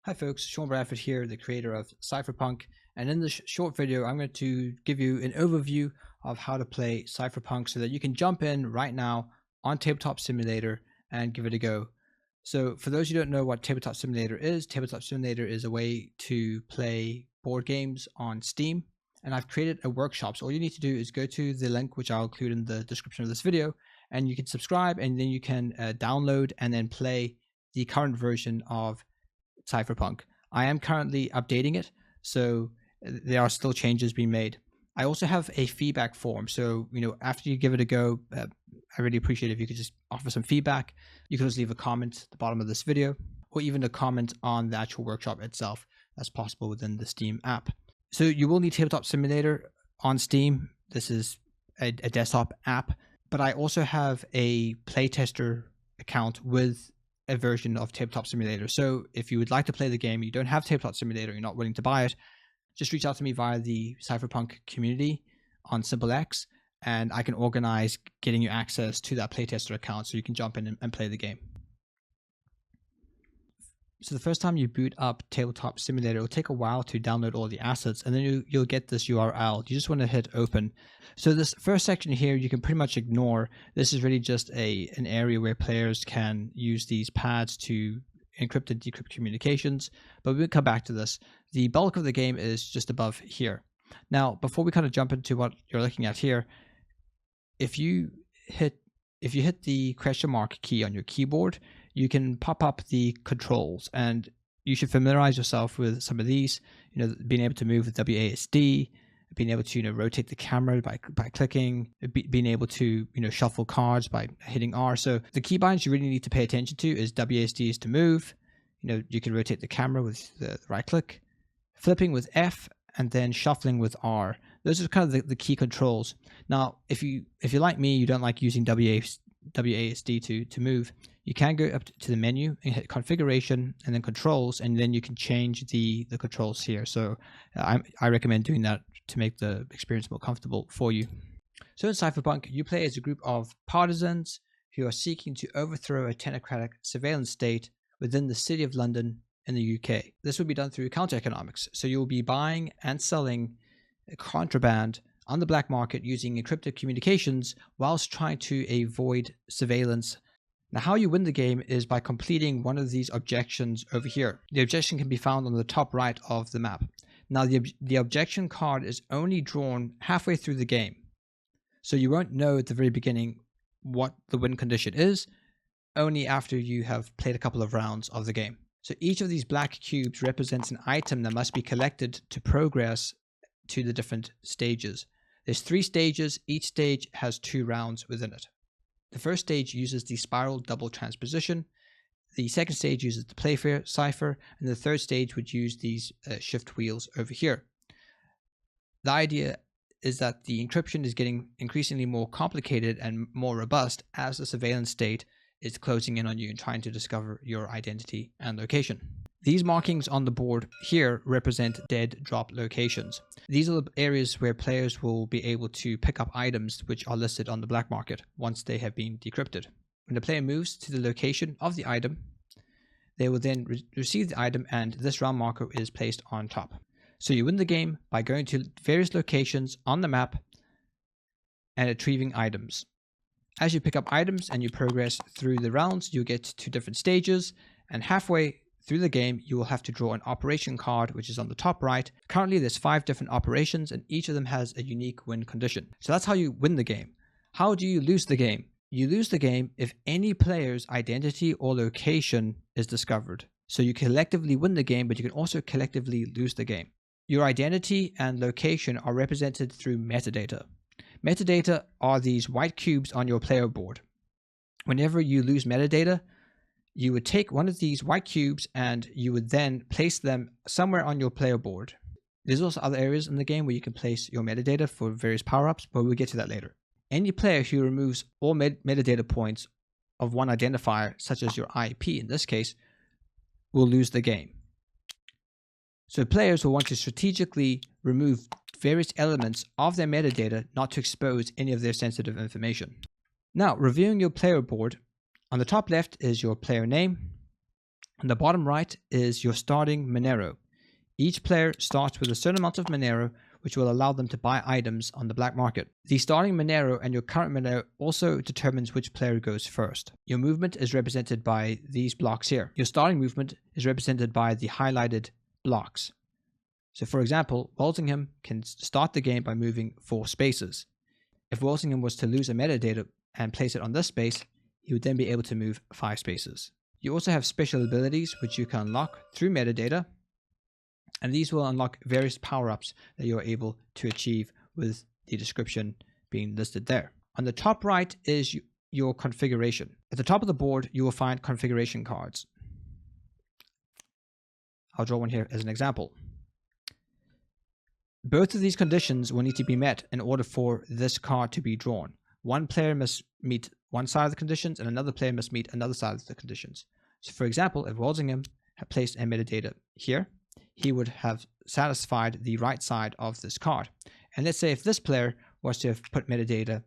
Hi folks, Sean Bradford here, the creator of Cypherpunk, and in this short video I'm going to give you an overview of how to play Cypherpunk so that you can jump in right now on Tabletop Simulator and give it a go. So for those who don't know what Tabletop Simulator is a way to play board games on Steam, and I've created a workshop. So all you need to do is go to the link which I'll include in the description of this video, and you can subscribe, and then you can download and then play the current version of Cypherpunk. I am currently updating it, so there are still changes being made. I also have a feedback form, so after you give it a go, I really appreciate if you could just offer some feedback. You can just leave a comment at the bottom of this video, or even a comment on the actual workshop itself. That's possible within the Steam app. So you will need Tabletop Simulator on Steam. This is a desktop app, but I also have a playtester account with a version of Tabletop Simulator. So if you would like to play the game, you don't have Tabletop Simulator, you're not willing to buy it, just reach out to me via the Cypherpunk community on SimpleX, and I can organize getting you access to that playtester account so you can jump in and play the game. So the first time you boot up Tabletop Simulator, it'll take a while to download all the assets, and then you'll get this URL. You just want to hit open. So this first section here, you can pretty much ignore. This is really just an area where players can use these pads to encrypt and decrypt communications, but we'll come back to this. The bulk of the game is just above here. Now, before we kind of jump into what you're looking at here, if you hit the question mark key on your keyboard, you can pop up the controls, and you should familiarize yourself with some of these. Being able to move with WASD, being able to rotate the camera by clicking, being able to shuffle cards by hitting R. So the keybinds you really need to pay attention to is WASD is to move. You can rotate the camera with the right click, flipping with F, and then shuffling with R. Those are kind of the key controls. Now, if you like me, you don't like using WASD to move, you can go up to the menu and hit configuration and then controls, and then you can change the controls here. So I recommend doing that to make the experience more comfortable for you. So in Cypherpunk, you play as a group of partisans who are seeking to overthrow a technocratic surveillance state within the City of London in the UK. This will be done through counter economics. So you'll be buying and selling contraband on the black market using encrypted communications whilst trying to avoid surveillance. Now, how you win the game is by completing one of these objections over here. The objection can be found on the top right of the map. Now, the objection card is only drawn halfway through the game, so you won't know at the very beginning what the win condition is, only after you have played a couple of rounds of the game. So each of these black cubes represents an item that must be collected to progress to the different stages. There's 3 stages. Each stage has 2 rounds within it. The first stage uses the spiral double transposition. The second stage uses the playfair cipher, and the third stage would use these shift wheels over here. The idea is that the encryption is getting increasingly more complicated and more robust as the surveillance state is closing in on you and trying to discover your identity and location. These markings on the board here represent dead drop locations. These are the areas where players will be able to pick up items which are listed on the black market once they have been decrypted. When the player moves to the location of the item, they will then receive the item, and this round marker is placed on top. So you win the game by going to various locations on the map and retrieving items. As you pick up items and you progress through the rounds, you get to different stages, and halfway through the game, you will have to draw an operation card, which is on the top right. Currently, there's 5 different operations, and each of them has a unique win condition. So that's how you win the game. How do you lose the game? You lose the game if any player's identity or location is discovered. So you collectively win the game, but you can also collectively lose the game. Your identity and location are represented through metadata. Metadata are these white cubes on your player board. Whenever you lose metadata, you would take one of these white cubes and you would then place them somewhere on your player board. There's also other areas in the game where you can place your metadata for various power-ups, but we'll get to that later. Any player who removes all metadata points of one identifier, such as your IP in this case, will lose the game. So players will want to strategically remove various elements of their metadata not to expose any of their sensitive information. Now, reviewing your player board, on the top left is your player name, On the bottom right is your starting Monero. Each player starts with a certain amount of Monero, which will allow them to buy items on the black market. The starting Monero and your current Monero also determines which player goes first. Your movement is represented by these blocks here. Your starting movement is represented by the highlighted blocks. So for example, Walsingham can start the game by moving 4 spaces. If Walsingham was to lose a metadata and place it on this space, he would then be able to move 5 spaces. You also have special abilities which you can unlock through metadata, and these will unlock various power-ups that you're able to achieve with the description being listed there. On the top right is your configuration. At the top of the board, you will find configuration cards. I'll draw one here as an example. Both of these conditions will need to be met in order for this card to be drawn. One player must meet one side of the conditions and another player must meet another side of the conditions. So for example, if Walsingham had placed a metadata here, he would have satisfied the right side of this card. And let's say if this player was to have put metadata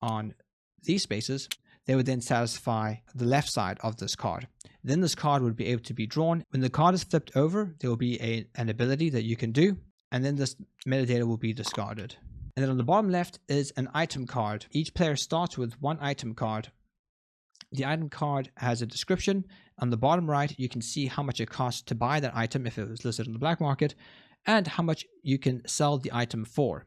on these spaces, they would then satisfy the left side of this card. Then this card would be able to be drawn. When the card is flipped over, there will be an ability that you can do, and then this metadata will be discarded. And then on the bottom left is an item card. Each player starts with one item card. The item card has a description. On the bottom right, you can see how much it costs to buy that item if it was listed on the black market, and how much you can sell the item for.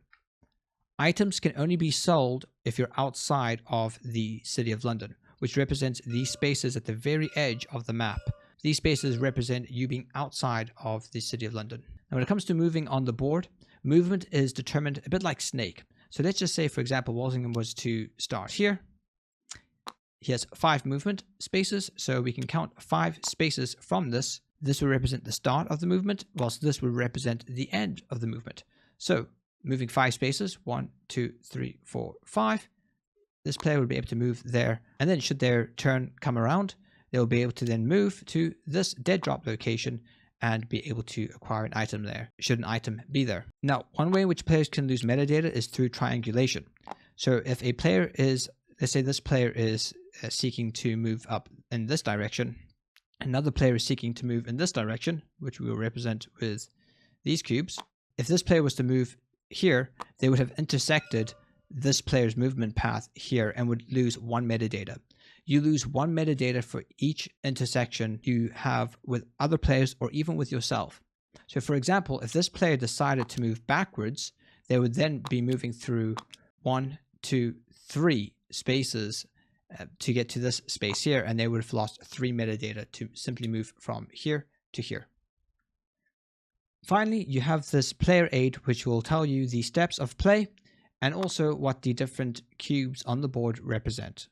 Items can only be sold if you're outside of the City of London, which represents these spaces at the very edge of the map. These spaces represent you being outside of the City of London. Now when it comes to moving on the board, movement is determined a bit like Snake. So let's just say, for example, Walsingham was to start here. He has 5 movement spaces, so we can count 5 spaces from this. This will represent the start of the movement, whilst this will represent the end of the movement. So moving 5 spaces, 1, 2, 3, 4, 5. This player will be able to move there, and then should their turn come around, they'll be able to then move to this dead drop location and be able to acquire an item there, should an item be there. Now, one way in which players can lose metadata is through triangulation. So if a player is, let's say this player is seeking to move up in this direction, another player is seeking to move in this direction, which we will represent with these cubes. If this player was to move here, they would have intersected this player's movement path here and would lose 1 metadata. You lose 1 metadata for each intersection you have with other players or even with yourself. So for example, if this player decided to move backwards, they would then be moving through 1, 2, 3 spaces to get to this space here, and they would have lost 3 metadata to simply move from here to here. Finally, you have this player aid, which will tell you the steps of play and also what the different cubes on the board represent.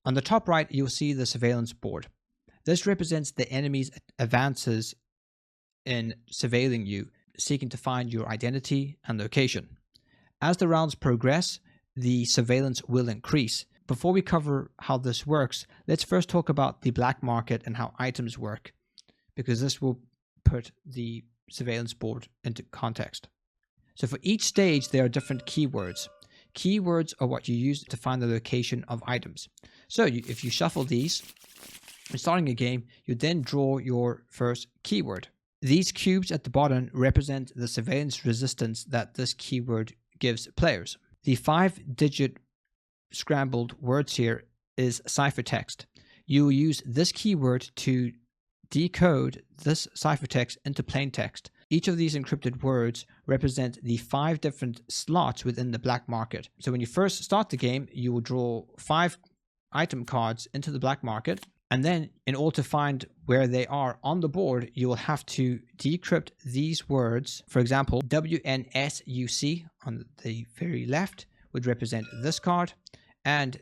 On the top right, you'll see the surveillance board. This represents the enemy's advances in surveilling you, seeking to find your identity and location. As the rounds progress, the surveillance will increase. Before we cover how this works, let's first talk about the black market and how items work, because this will put the surveillance board into context. So for each stage, there are different keywords. Keywords are what you use to find the location of items. So if you shuffle these, when starting a game, you then draw your first keyword. These cubes at the bottom represent the surveillance resistance that this keyword gives players. The 5-digit scrambled words here is ciphertext. You will use this keyword to decode this ciphertext into plain text. Each of these encrypted words represent the 5 different slots within the black market. So when you first start the game, you will draw 5 item cards into the black market, and then in order to find where they are on the board, you will have to decrypt these words. For example, WNSUC on the very left would represent this card, and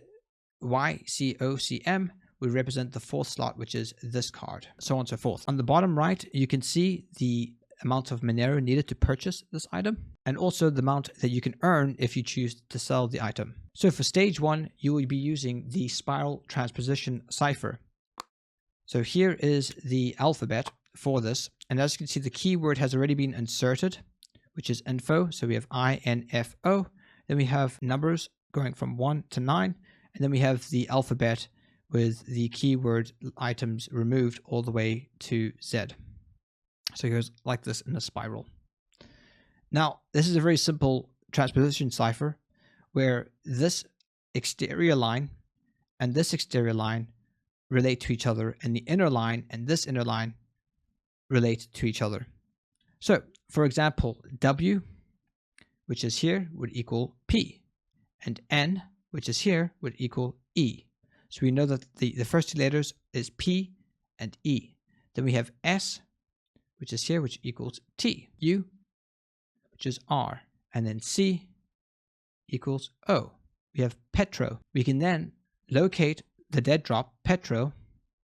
YCOCM would represent the 4th slot, which is this card, so on and so forth. On the bottom right, you can see the amount of Monero needed to purchase this item, and also the amount that you can earn if you choose to sell the item. So for stage 1, you will be using the spiral transposition cipher. So here is the alphabet for this, and as you can see, the keyword has already been inserted, which is info. So we have INFO, then we have numbers going from 1 to 9, and then we have the alphabet, with the keyword items removed all the way to Z. So it goes like this in a spiral. Now, this is a very simple transposition cipher where this exterior line and this exterior line relate to each other, and the inner line and this inner line relate to each other. So, for example, W, which is here, would equal P, and N, which is here, would equal E. So we know that the first two letters is P and E. Then we have S, which is here, which equals T. U, which is R. And then C equals O. We have Petro. We can then locate the dead drop, Petro,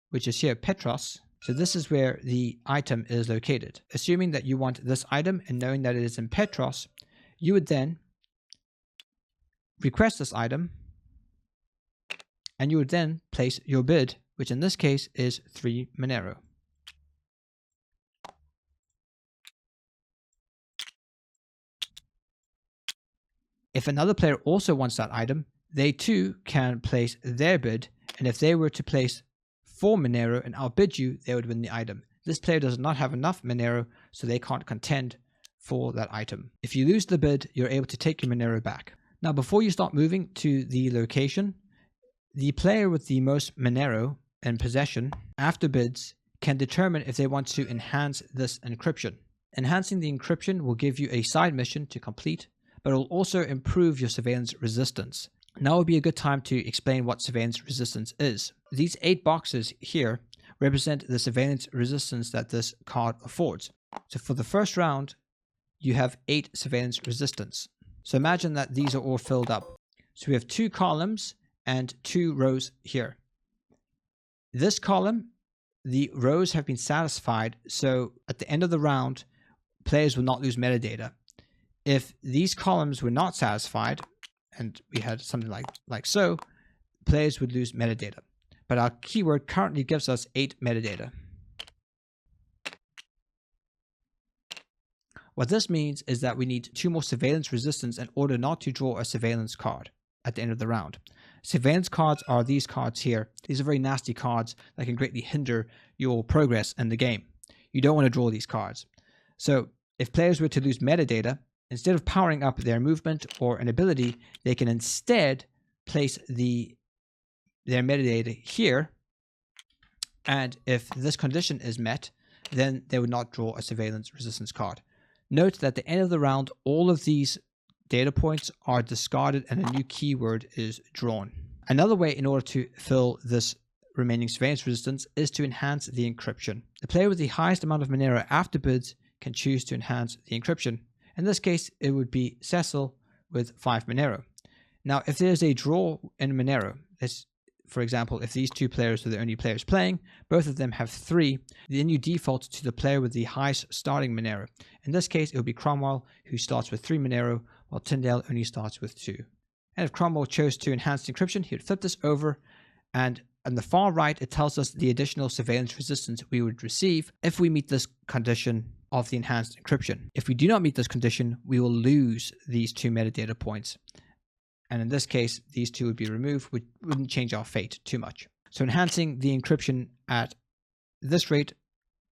which is here, Petros. So this is where the item is located. Assuming that you want this item and knowing that it is in Petros, you would then request this item, and you would then place your bid, which in this case is 3 Monero. If another player also wants that item, they too can place their bid, and if they were to place 4 Monero and outbid you, they would win the item. This player does not have enough Monero, so they can't contend for that item. If you lose the bid, you're able to take your Monero back. Now, before you start moving to the location, the player with the most Monero in possession after bids can determine if they want to enhance this encryption. Enhancing the encryption will give you a side mission to complete, but it will also improve your surveillance resistance. Now would be a good time to explain what surveillance resistance is. These 8 boxes here represent the surveillance resistance that this card affords. So for the first round, you have 8 surveillance resistance. So imagine that these are all filled up. So we have 2 columns and 2 rows here. This column, the rows have been satisfied, so at the end of the round, players will not lose metadata. If these columns were not satisfied, and we had something like so, players would lose metadata. But our keyword currently gives us 8 metadata. What this means is that we need 2 more surveillance resistance in order not to draw a surveillance card at the end of the round. Surveillance cards are these cards here. These are very nasty cards that can greatly hinder your progress in the game. You don't want to draw these cards. So if players were to lose metadata, instead of powering up their movement or an ability, they can instead place their metadata here. And if this condition is met, then they would not draw a surveillance resistance card. Note that at the end of the round, all of these data points are discarded and a new keyword is drawn. Another way in order to fill this remaining surveillance resistance is to enhance the encryption. The player with the highest amount of Monero after bids can choose to enhance the encryption. In this case, it would be Cecil with 5 Monero. Now, if there's a draw in Monero, for example, if these 2 players are the only players playing, both of them have 3, then you default to the player with the highest starting Monero. In this case, it would be Cromwell, who starts with 3 Monero, while Tyndale only starts with 2. And if Cromwell chose to enhance encryption, he would flip this over, and on the far right, it tells us the additional surveillance resistance we would receive if we meet this condition of the enhanced encryption. If we do not meet this condition, we will lose these 2 metadata points. And in this case, these 2 would be removed, which wouldn't change our fate too much. So enhancing the encryption at this rate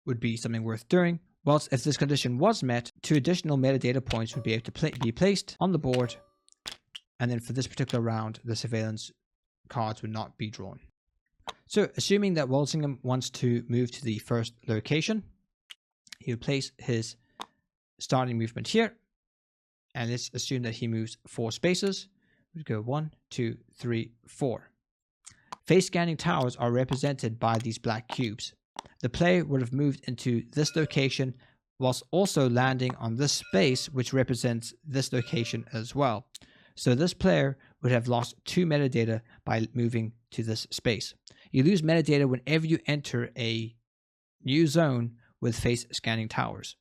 would be something worth doing. Whilst if this condition was met, 2 additional metadata points would be able to be placed on the board. And then for this particular round, the surveillance cards would not be drawn. So assuming that Walsingham wants to move to the first location, he would place his starting movement here. And let's assume that he moves 4 spaces. We'd go 1, 2, 3, 4. Face scanning towers are represented by these black cubes. The player would have moved into this location whilst also landing on this space, which represents this location as well. So this player would have lost 2 metadata by moving to this space. You lose metadata whenever you enter a new zone with face scanning towers.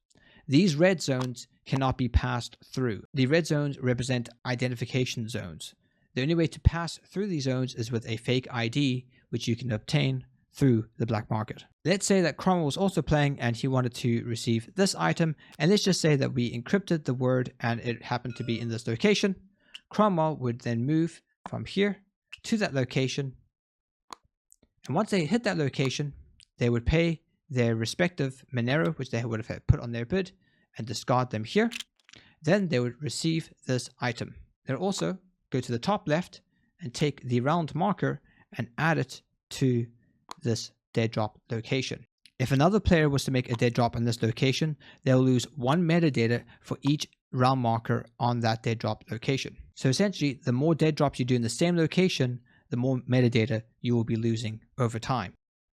These red zones cannot be passed through. The red zones represent identification zones. The only way to pass through these zones is with a fake ID, which you can obtain through the black market. Let's say that Cromwell was also playing and he wanted to receive this item, and let's just say that we encrypted the word and it happened to be in this location. Cromwell would then move from here to that location, And once they hit that location, they would pay their respective Monero, which they would have put on their bid, and discard them here. Then they would receive this item. They'll also go to the top left and take the round marker and add it to this dead drop location. If another player was to make a dead drop on this location, they'll lose 1 metadata for each round marker on that dead drop location. So essentially, the more dead drops you do in the same location, the more metadata you will be losing over time.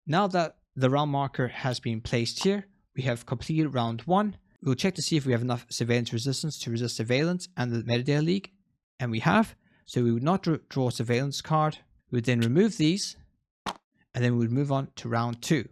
Now that the round marker has been placed here, we have completed round 1. We'll check to see if we have enough surveillance resistance to resist surveillance and the metadata leak, and we have. So we would not draw a surveillance card. We would then remove these, and then we would move on to round 2.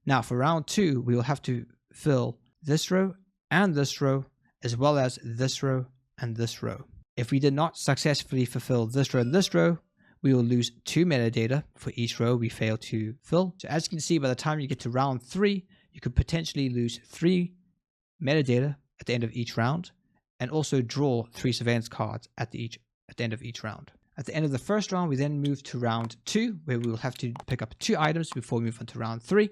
Now for round 2, we will have to fill this row and this row, as well as this row and this row. If we did not successfully fulfill this row and this row, we will lose 2 metadata for each row we fail to fill. So as you can see, by the time you get to round 3, you could potentially lose 3 metadata at the end of each round, and also draw 3 surveillance cards at the end of each round. At the end of the first round, we then move to round 2, where we will have to pick up 2 items before we move on to round 3.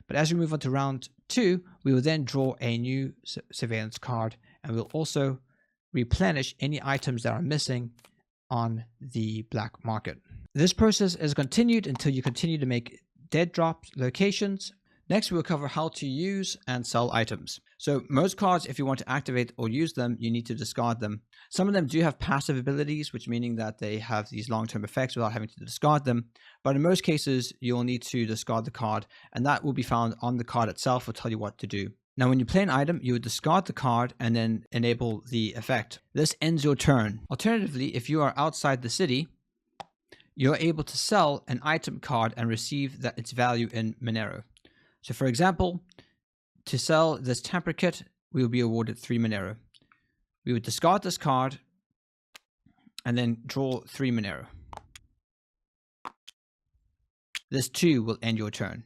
But as we move on to round 2, we will then draw a new surveillance card, and we'll also replenish any items that are missing on the black market. This process is continued until you continue to make dead drop locations. Next, we'll cover how to use and sell items. So most cards, if you want to activate or use them, you need to discard them. Some of them do have passive abilities, which meaning that they have these long-term effects without having to discard them. But in most cases, you'll need to discard the card, and that will be found on the card itself. Will tell you what to do. Now, when you play an item, you would discard the card and then enable the effect. This ends your turn. Alternatively, if you are outside the city, you're able to sell an item card and receive its value in Monero. So for example, to sell this tamper kit, we will be awarded 3 Monero. We would discard this card and then draw 3 Monero. This too will end your turn.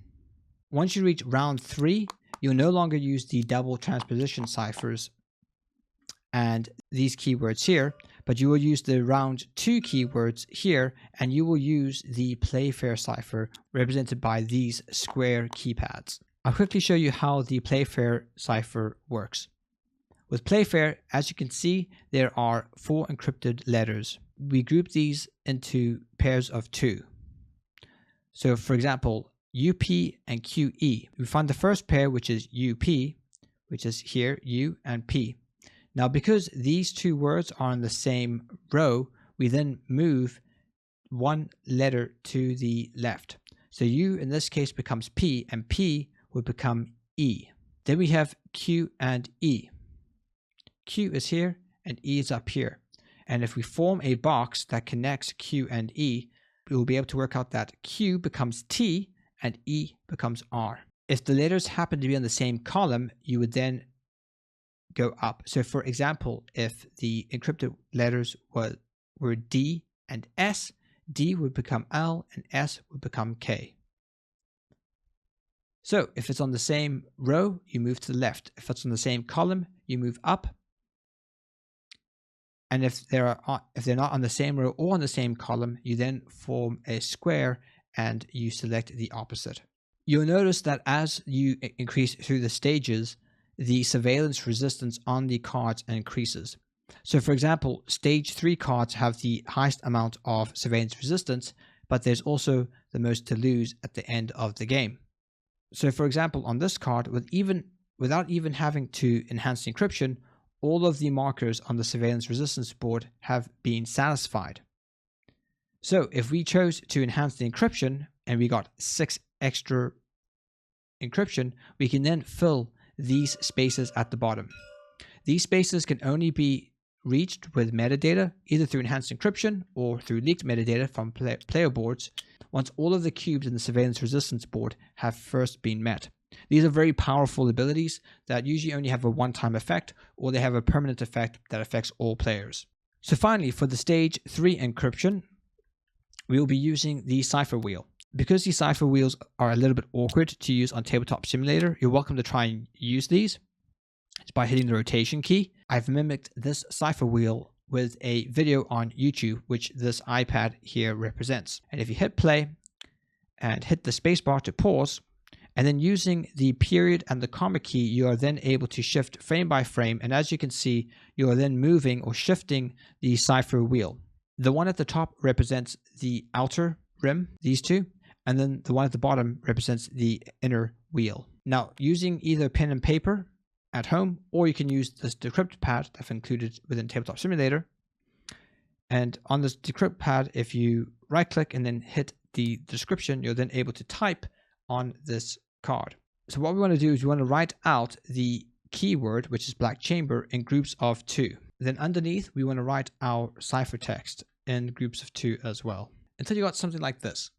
Once you reach round 3, you'll no longer use the double transposition ciphers and these keywords here, but you will use the round 2 keywords here, and you will use the Playfair cipher represented by these square keypads. I'll quickly show you how the Playfair cipher works. With Playfair, as you can see, there are 4 encrypted letters. We group these into pairs of 2. So for example, UP and QE. We find the first pair, which is UP, which is here, U and P. Now, because these 2 words are in the same row, we then move 1 letter to the left. So U in this case becomes P, and P would become E. Then we have Q and E. Q is here and E is up here. And if we form a box that connects Q and E, we will be able to work out that Q becomes T and E becomes R. If the letters happen to be on the same column, you would then go up. So for example, if the encrypted letters were D and S, D would become L and S would become K. So if it's on the same row, you move to the left. If it's on the same column, you move up. And if they're not on the same row or on the same column, you then form a square and you select the opposite. You'll notice that as you increase through the stages, the surveillance resistance on the cards increases. So for example, stage 3 cards have the highest amount of surveillance resistance, but there's also the most to lose at the end of the game. So for example, on this card, without even having to enhance the encryption, all of the markers on the surveillance resistance board have been satisfied. So if we chose to enhance the encryption and we got 6 extra encryption, we can then fill these spaces at the bottom. These spaces can only be reached with metadata, either through enhanced encryption or through leaked metadata from player boards, once all of the cubes in the surveillance resistance board have first been met. These are very powerful abilities that usually only have a one-time effect, or they have a permanent effect that affects all players. So finally, for the stage 3 encryption, we will be using the cipher wheel. Because these cipher wheels are a little bit awkward to use on Tabletop Simulator, you're welcome to try and use these. It's by hitting the rotation key. I've mimicked this cipher wheel with a video on YouTube, which this iPad here represents. And if you hit play and hit the spacebar to pause. And then using the period and the comma key, you are then able to shift frame by frame. And as you can see, you are then moving or shifting the cipher wheel. The one at the top represents the outer rim, these two, and then the one at the bottom represents the inner wheel. Now, using either pen and paper at home, or you can use this decrypt pad that's included within Tabletop Simulator. And on this decrypt pad, if you right click and then hit the description, you're then able to type on this card. So what we want to do is we want to write out the keyword, which is black chamber, in groups of 2. Then underneath, we want to write our ciphertext in groups of 2 as well, until you got something like this.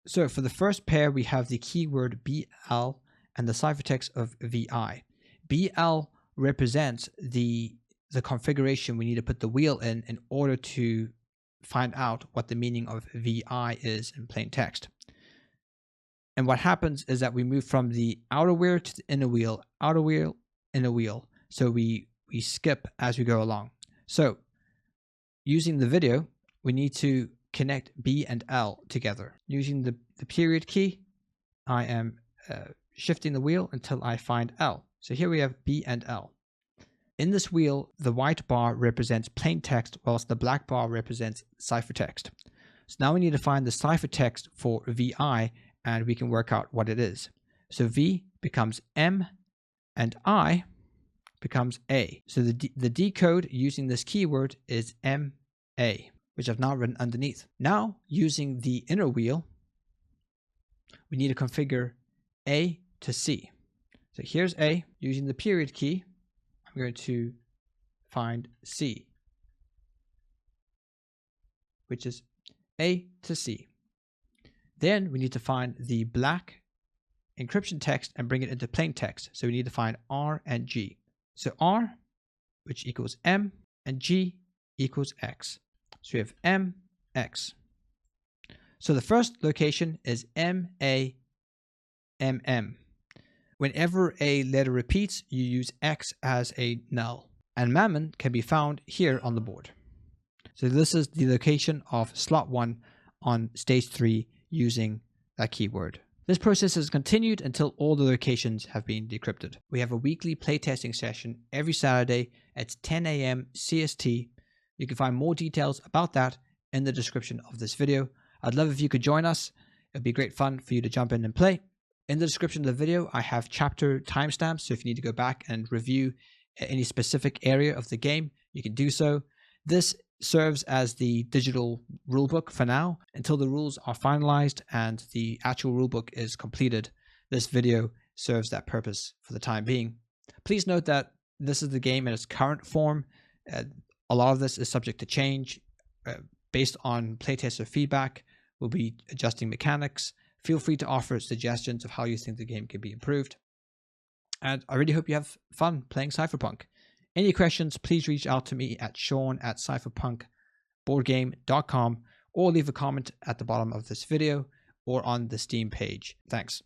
So for the first pair, we have the keyword BL and the ciphertext of VI. BL represents the configuration we need to put the wheel in order to find out what the meaning of VI is in plain text. And what happens is that we move from the outer wheel to the inner wheel, outer wheel, inner wheel. So we skip as we go along. So using the video, we need to connect B and L together. Using the period key, I am shifting the wheel until I find L. So here we have B and L. In this wheel, the white bar represents plain text, whilst the black bar represents ciphertext. So now we need to find the ciphertext for VI, and we can work out what it is. So V becomes M, and I becomes A. So the decode using this keyword is MA, which I've now written underneath. Now, using the inner wheel, we need to configure A to C. So here's A. Using the period key, I'm going to find C, which is A to C. Then we need to find the black encryption text and bring it into plain text. So we need to find R and G. So R, which equals M, and G equals X. So we have M, X. So the first location is M, A, M, M. Whenever a letter repeats, you use X as a null. And Mammon can be found here on the board. So this is the location of slot 1 on stage 3 using that keyword. This process is continued until all the locations have been decrypted. We have a weekly playtesting session every Saturday at 10 AM CST. You can find more details about that in the description of this video. I'd love if you could join us. It'd be great fun for you to jump in and play. In the description of the video, I have chapter timestamps, so if you need to go back and review any specific area of the game, you can do so. This serves as the digital rulebook for now until the rules are finalized and the actual rulebook is completed. This video serves that purpose for the time being. Please note that this is the game in its current form. A lot of this is subject to change. Based on playtester feedback, we'll be adjusting mechanics. Feel free to offer suggestions of how you think the game can be improved. And I really hope you have fun playing Cypherpunk. Any questions, please reach out to me at sean@cypherpunkboardgame.com or leave a comment at the bottom of this video or on the Steam page. Thanks.